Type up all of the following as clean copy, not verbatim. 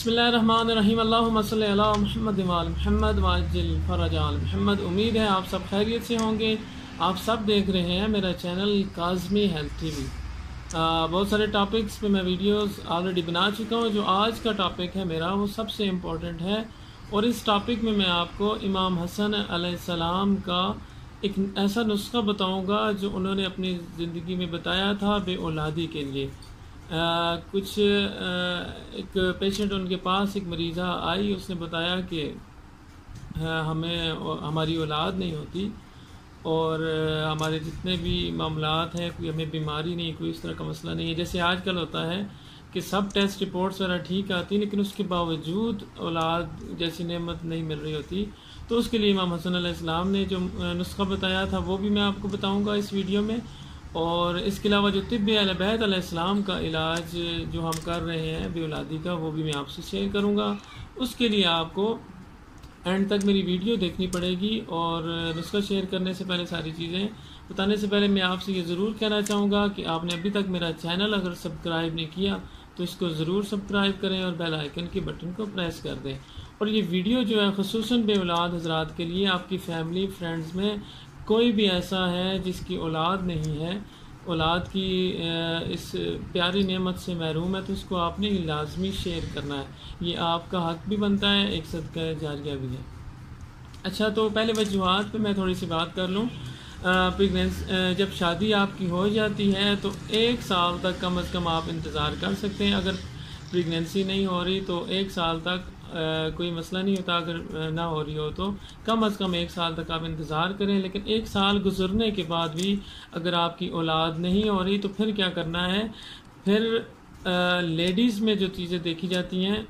بسم اللہ الرحمن الرحیم اللہم صلی علی محمد وعلی محمد وعجل فرج آل محمد۔ امید ہے آپ سب خیریت سے ہوں گے۔ آپ سب دیکھ رہے ہیں میرا channel Kazmi health T V. بہت سارے ٹاپکس پہ میں ویڈیوز آلریڈی بنا چکا ہوں۔ جو آج کا ٹاپک ہے میرا وہ سب سے امپورٹنٹ ہے، اور اس ٹاپک میں آپ کو امام حسن علیہ السلام کا ایک ایسا نسخہ بتاؤں گا جو انہوں نے اپنی زندگی میں بتایا تھا بے اولادی کے لیے۔ ایک پیشنٹ ان کے پاس ایک مریضہ آئی، اس نے بتایا کہ ہماری اولاد نہیں ہوتی، اور ہمارے جتنے بھی معاملات ہیں، کوئی ہمیں بیماری نہیں، کوئی اس طرح کا مسئلہ نہیں ہے۔ جیسے آج کل ہوتا ہے کہ سب ٹیسٹ رپورٹس وغیرہ ٹھیک آتی ہیں، لیکن اس کے باوجود اولاد جیسی نعمت نہیں مل رہی ہوتی، تو اس کے لیے امام حسن علیہ السلام نے جو نسخہ بتایا تھا وہ بھی میں آپ کو بتاؤں گا اس ویڈیو میں۔ اور اس کے علاوہ جو طب اہل بیت علیہ السلام کا علاج جو ہم کر رہے ہیں بے اولادی کا، وہ بھی میں آپ سے شیئر کروں گا۔ اس کے لیے آپ کو اینڈ تک میری ویڈیو دیکھنی پڑے گی، اور نسخہ شیئر کرنے سے پہلے، ساری چیزیں بتانے سے پہلے میں آپ سے یہ ضرور کہنا چاہوں گا کہ آپ نے ابھی تک میرا چینل اگر سبسکرائب نہیں کیا تو اس کو ضرور سبسکرائب کریں، اور بیل آئیکن کے بٹن کو پریس کر دیں۔ اور یہ ویڈیو جو ہے خصوصاً بے اولاد حضرات کے لیے، آپ کی فیملی فرینڈز میں کوئی بھی ایسا ہے جس کی اولاد نہیں ہے، اولاد کی اس پیاری نعمت سے محروم ہے، تو اس کو آپ نے لازمی شیئر کرنا ہے۔ یہ آپ کا حق بھی بنتا ہے، ایک صدقہ جاریہ بھی ہے۔ اچھا، تو پہلے وجوہات پہ میں تھوڑی سی بات کر لوں۔ جب شادی آپ کی ہو جاتی ہے تو 1 سال تک کم از کم آپ انتظار کر سکتے ہیں۔ اگر پریگنینسی نہیں ہو رہی تو 1 سال تک کوئی مسئلہ نہیں ہوتا، اگر نہ ہو رہی ہو تو کم از کم 1 سال تک آپ انتظار کریں۔ لیکن 1 سال گزرنے کے بعد بھی اگر آپ کی اولاد نہیں ہو رہی تو پھر کیا کرنا ہے؟ پھر لیڈیز میں جو چیزیں دیکھی جاتی ہیں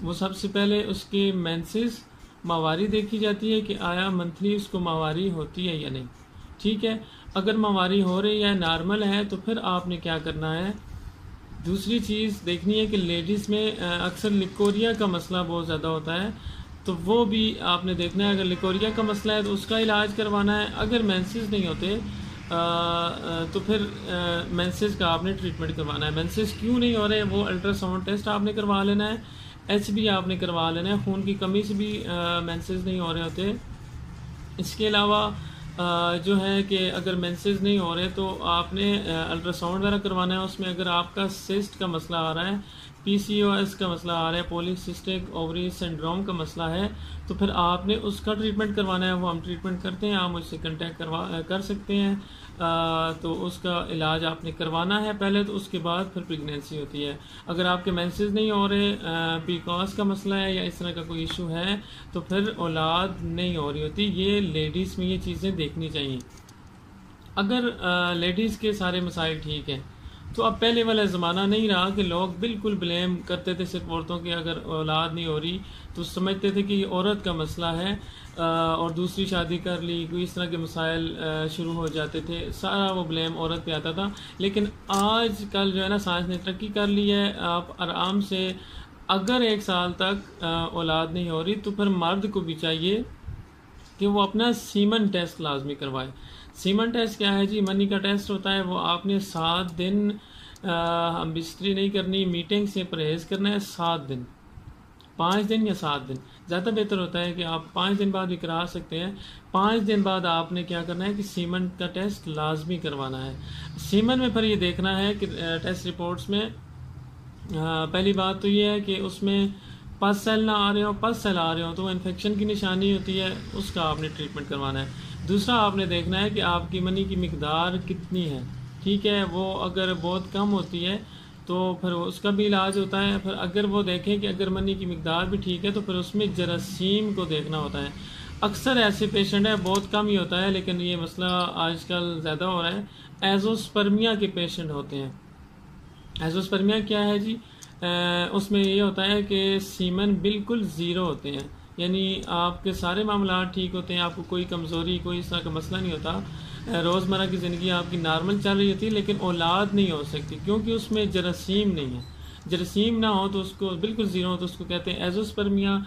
وہ سب سے پہلے اس کی مینسز، ماہواری دیکھی جاتی ہے کہ آیا منتھلی اس کو ماہواری ہوتی ہے یا نہیں۔ ٹھیک ہے، اگر ماہواری ہو رہی ہے، نارمل ہے، تو پھر آپ نے کیا کرنا ہے؟ دوسری چیز دیکھنی ہے کہ لیڈیز میں اکثر لیکوریا کا مسئلہ بہت زیادہ ہوتا ہے، تو وہ بھی آپ نے دیکھنا ہے۔ اگر لیکوریا کا مسئلہ ہے تو اس کا علاج کروانا ہے۔ اگر مینسز نہیں ہوتے تو پھر مینسز کا آپ نے ٹریٹمنٹ کروانا ہے۔ مینسز کیوں نہیں ہو رہے، وہ الٹرا ساؤنڈ ٹیسٹ آپ نے کروا لینا ہے، ایچ بی آپ نے کروا لینا ہے۔ خون کی کمی سے بھی مینسز نہیں ہو رہے ہوتے۔ اس کے علاوہ جو ہے کہ اگر مینسز نہیں ہو رہے تو آپ نے الٹرا ساؤنڈ وغیرہ کروانا ہے۔ اس میں اگر آپ کا سسٹ کا مسئلہ آ رہا ہے، پی سی او ایس کا مسئلہ آ رہا ہے، پولی سسٹک اووری سنڈروم کا مسئلہ ہے، تو پھر آپ نے اس کا ٹریٹمنٹ کروانا ہے۔ وہ ہم ٹریٹمنٹ کرتے ہیں، آپ مجھ سے کنٹیکٹ کر سکتے ہیں۔ تو اس کا علاج آپ نے کروانا ہے پہلے، تو اس کے بعد پھر پریگنینسی ہوتی ہے۔ اگر آپ کے مینسز نہیں ہو رہے، پیکوس کا مسئلہ ہے یا اس طرح کا کوئی ایشو ہے، تو پھر اولاد نہیں ہو رہی ہوتی۔ یہ لیڈیز میں یہ چیزیں دیکھنی چاہیے۔ اگر لیڈیز کے سارے مسائل ٹھیک ہیں تو اب پہلے والا زمانہ نہیں رہا کہ لوگ بالکل بلیم کرتے تھے صرف عورتوں کے۔ اگر اولاد نہیں ہو رہی تو سمجھتے تھے کہ یہ عورت کا مسئلہ ہے، اور دوسری شادی کر لی، کوئی اس طرح کے مسائل شروع ہو جاتے تھے، سارا وہ بلیم عورت پہ آتا تھا۔ لیکن آج کل جو ہے نا، سائنس نے ترقی کر لی ہے۔ آپ آرام سے اگر 1 سال تک اولاد نہیں ہو رہی تو پھر مرد کو بھی چاہیے کہ وہ اپنا سیمن ٹیسٹ لازمی کروائے۔ سیمن ٹیسٹ کیا ہے جی؟ منی کا ٹیسٹ ہوتا ہے۔ وہ آپ نے 7 دن ہم بستری نہیں کرنی، میٹنگ سے پرہیز کرنا ہے 7 دن، 5 دن یا 7 دن۔ زیادہ بہتر ہوتا ہے کہ آپ 5 دن بعد بھی کرا سکتے ہیں۔ 5 دن بعد آپ نے کیا کرنا ہے کہ سیمن کا ٹیسٹ لازمی کروانا ہے۔ سیمن میں پھر یہ دیکھنا ہے کہ ٹیسٹ رپورٹس میں پہلی بات تو یہ ہے کہ اس میں پس سیل نہ آ رہے ہوں، پس سیل آ رہے ہوں تو وہ انفیکشن کی نشانی ہوتی ہے، اس کا آپ نے ٹریٹمنٹ کروانا ہے۔ دوسرا آپ نے دیکھنا ہے کہ آپ کی منی کی مقدار کتنی ہے۔ ٹھیک ہے، وہ اگر بہت کم ہوتی ہے تو پھر اس کا بھی علاج ہوتا ہے۔ پھر اگر وہ دیکھیں کہ اگر منی کی مقدار بھی ٹھیک ہے تو پھر اس میں جراثیم کو دیکھنا ہوتا ہے۔ اکثر ایسے پیشنٹ ہیں، بہت کم ہی ہوتا ہے لیکن یہ مسئلہ آج کل زیادہ ہو رہا ہے، ایزوسپرمیا کے پیشنٹ ہوتے ہیں۔ ایزوسپرمیا کیا ہے جی؟ اس میں یہ ہوتا ہے کہ سیمن بالکل زیرو ہوتے ہیں، یعنی آپ کے سارے معاملات ٹھیک ہوتے ہیں، آپ کو کوئی کمزوری، کوئی اس طرح کا مسئلہ نہیں ہوتا، روزمرہ کی زندگی آپ کی نارمل چل رہی ہوتی ہے، لیکن اولاد نہیں ہو سکتی کیونکہ اس میں جراثیم نہیں ہے۔ جراثیم نہ ہو تو اس کو بالکل زیرو ہو تو اس کو کہتے ہیں ایزوسپرمیا۔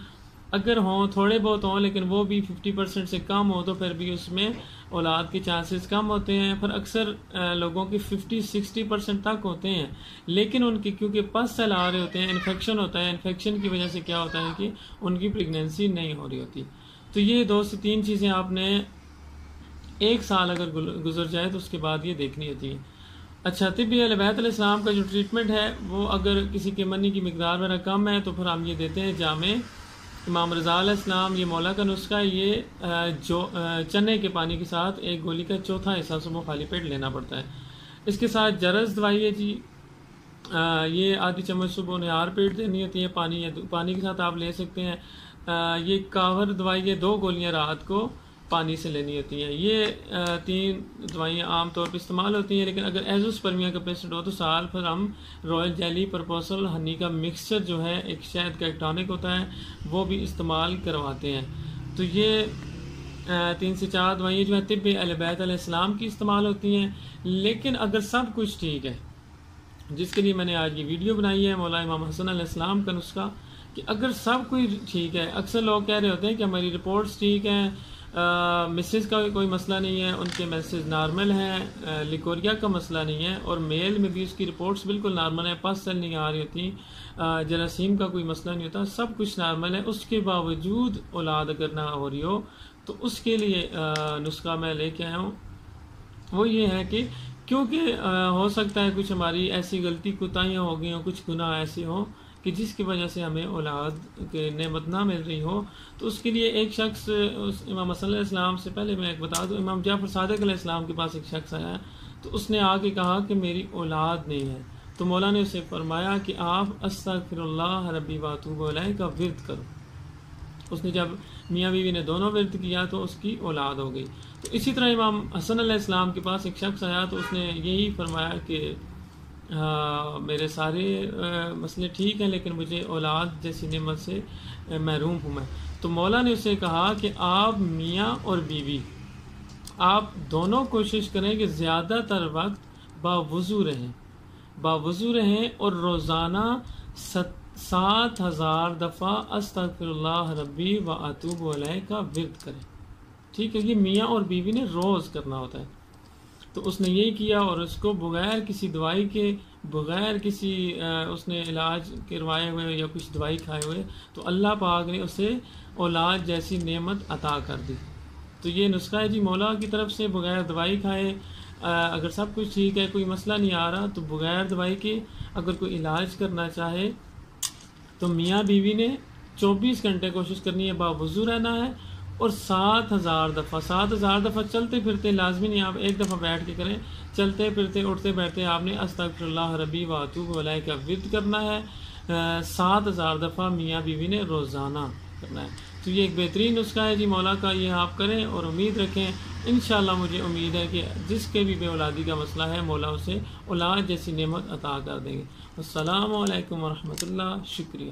اگر ہوں تھوڑے بہت ہوں لیکن وہ بھی 50% سے کم ہو تو پھر بھی اس میں اولاد کے چانسز کم ہوتے ہیں. پھر اکثر لوگوں کے 50-60% تک ہوتے ہیں، لیکن ان کی کیونکہ پس سیل آ رہے ہوتے ہیں، انفیکشن ہوتا ہے، انفیکشن کی وجہ سے کیا ہوتا ہے کہ ان کی پریگنینسی نہیں ہو رہی ہوتی. تو یہ 2 سے 3 چیزیں آپ نے 1 سال اگر گزر جائے تو اس کے بعد یہ دیکھنی ہوتی ہیں. اچھا، طبی اہل بیت علیہ السلام کا جو ٹریٹمنٹ ہے وہ اگر کسی کے منی کی مقدار میرا کم ہے تو پھر ہم یہ دیتے ہیں جامع امام رضا علیہ السلام. یہ مولا کا نسخہ ہے. یہ جو چنے کے پانی کے ساتھ 1 گولی کا چوتھا حصہ صبح خالی پیٹ لینا پڑتا ہے. اس کے ساتھ جرز دوائی ہے جی، یہ آدھی چمچ صبح نہار پیٹ دینی ہوتی ہے، پانی کے ساتھ آپ لے سکتے ہیں. یہ کاور دوائی ہے، 2 گولیاں رات کو پانی سے لینی ہوتی ہیں. یہ 3 دوائیاں عام طور پہ استعمال ہوتی ہیں، لیکن اگر ایزوسپرمیا کا پیشنٹ ہو تو سال پھر ہم رائل جیلی پرپوسل ہنی کا مکسچر جو ہے ایک شہد کا ایک ٹانک ہوتا ہے وہ بھی استعمال کرواتے ہیں. تو یہ 3 سے 4 دوائیاں جو ہیں طب اہل بیت علیہ السلام کی استعمال ہوتی ہیں. لیکن اگر سب کچھ ٹھیک ہے، جس کے لیے میں نے آج یہ ویڈیو بنائی ہے مولا امام حسن علیہ السلام کا نسخہ، کہ اگر سب کچھ ٹھیک ہے، اکثر لوگ کہہ رہے ہوتے ہیں کہ ہماری رپورٹس ٹھیک ہیں، مسز کا کوئی مسئلہ نہیں ہے، ان کے میسز نارمل ہیں، لیکوریا کا مسئلہ نہیں ہے، اور میل میں بھی اس کی رپورٹس بالکل نارمل ہیں، پس سیل نہیں آ رہی ہوتی، جراثیم کا کوئی مسئلہ نہیں ہوتا، سب کچھ نارمل ہے. اس کے باوجود اولاد اگر نہ ہو رہی ہو تو اس کے لیے نسخہ میں لے کے آیا ہوں. وہ یہ ہے کہ کیونکہ ہو سکتا ہے کچھ ہماری ایسی غلطی کوتاہیاں ہو گئی ہوں، کچھ گناہ ایسے ہوں کہ جس کی وجہ سے ہمیں اولاد کے نعمت نہ مل رہی ہو. تو اس کے لیے ایک شخص امام حسن علیہ السلام سے پہلے میں ایک بتا دوں، امام جعفر صادق علیہ السلام کے پاس ایک شخص آیا تو اس نے آ کے کہا کہ میری اولاد نہیں ہے. تو مولا نے اسے فرمایا کہ آپ استغفر اللہ ربی واتوب الیہ کا ورد کرو. اس نے جب میاں بیوی نے دونوں ورد کیا تو اس کی اولاد ہو گئی. تو اسی طرح امام حسن علیہ السلام کے پاس ایک شخص آیا تو اس نے یہی فرمایا کہ میرے سارے مسئلے ٹھیک ہیں لیکن مجھے اولاد جیسی نعمت سے محروم ہوں میں. تو مولا نے اسے کہا کہ آپ میاں اور بیوی آپ دونوں کوشش کریں کہ زیادہ تر وقت باوضو رہیں اور روزانہ 7,000 دفعہ استغفر اللہ ربی و اتوب الیہ کا ورد کریں. ٹھیک ہے، یہ میاں اور بیوی نے روز کرنا ہوتا ہے. تو اس نے یہی کیا اور اس کو بغیر کسی دوائی کے، بغیر کسی اس نے علاج کروائے ہوئے یا کچھ دوائی کھائے ہوئے، تو اللہ پاک نے اسے اولاد جیسی نعمت عطا کر دی. تو یہ نسخہ ہے جی مولا کی طرف سے، بغیر دوائی کھائے اگر سب کچھ ٹھیک ہے، کوئی مسئلہ نہیں آ رہا، تو بغیر دوائی کے اگر کوئی علاج کرنا چاہے تو میاں بیوی نے 24 گھنٹے کوشش کرنی ہے، باوضو رہنا ہے اور 7,000 دفعہ چلتے پھرتے، لازمی نہیں آپ ایک دفعہ بیٹھ کے کریں، چلتے پھرتے اٹھتے بیٹھتے آپ نے استغفر اللہ ربی و اتوب الیہ کا ورد کرنا ہے. 7,000 دفعہ میاں بیوی نے روزانہ کرنا ہے. تو یہ ایک بہترین نسخہ ہے جی مولا کا، یہ آپ کریں اور امید رکھیں. انشاءاللہ مجھے امید ہے کہ جس کے بھی بے اولادی کا مسئلہ ہے مولا اسے اولاد جیسی نعمت عطا کر دیں گے. السلام علیکم ورحمۃ اللہ. شکریہ.